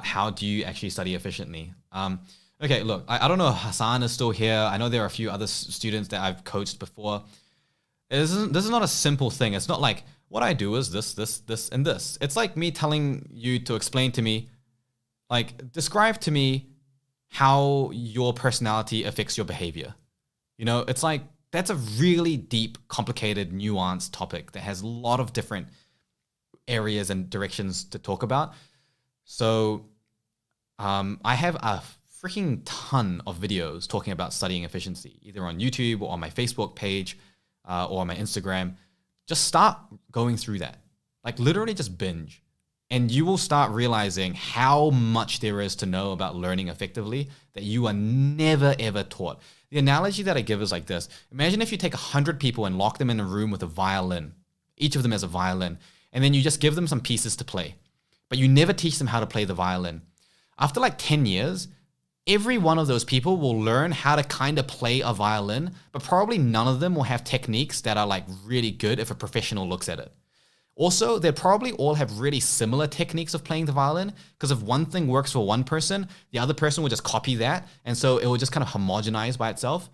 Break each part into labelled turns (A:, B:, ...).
A: how do you actually study efficiently. Okay, look, I don't know if Hassan is still here. I know there are a few other students that I've coached before. This is not a simple thing. It's not like what I do is this, and this. It's like me telling you to explain to me, like describe to me how your personality affects your behavior. It's like that's a really deep, complicated, nuanced topic that has a lot of different areas and directions to talk about. So I have a freaking ton of videos talking about studying efficiency, either on YouTube or on my Facebook page or on my Instagram. Just start going through that. Like literally just binge. And you will start realizing how much there is to know about learning effectively that you are never, ever taught. The analogy that I give is like this. Imagine if you take 100 people and lock them in a room with a violin. Each of them has a violin. And then you just give them some pieces to play. But you never teach them how to play the violin. After like 10 years, every one of those people will learn how to kind of play a violin, but probably none of them will have techniques that are like really good if a professional looks at it. Also, they'll probably all have really similar techniques of playing the violin, because if one thing works for one person, the other person will just copy that. And so it will just kind of homogenize by itself.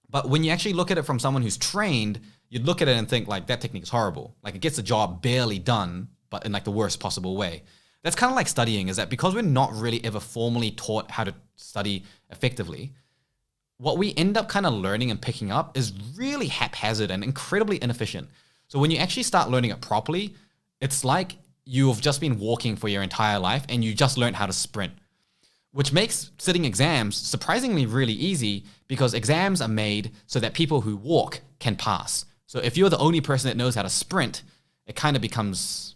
A: But when you actually look at it from someone who's trained, you'd look at it and think like that technique is horrible. Like it gets the job barely done, but in like the worst possible way. That's kind of like studying, is that because we're not really ever formally taught how to study effectively, what we end up kind of learning and picking up is really haphazard and incredibly inefficient. So when you actually start learning it properly, it's like you've just been walking for your entire life and you just learned how to sprint, which makes sitting exams surprisingly really easy, because exams are made so that people who walk can pass. So if you're the only person that knows how to sprint, it kind of becomes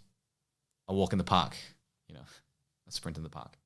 A: a walk in the park, a sprint in the park.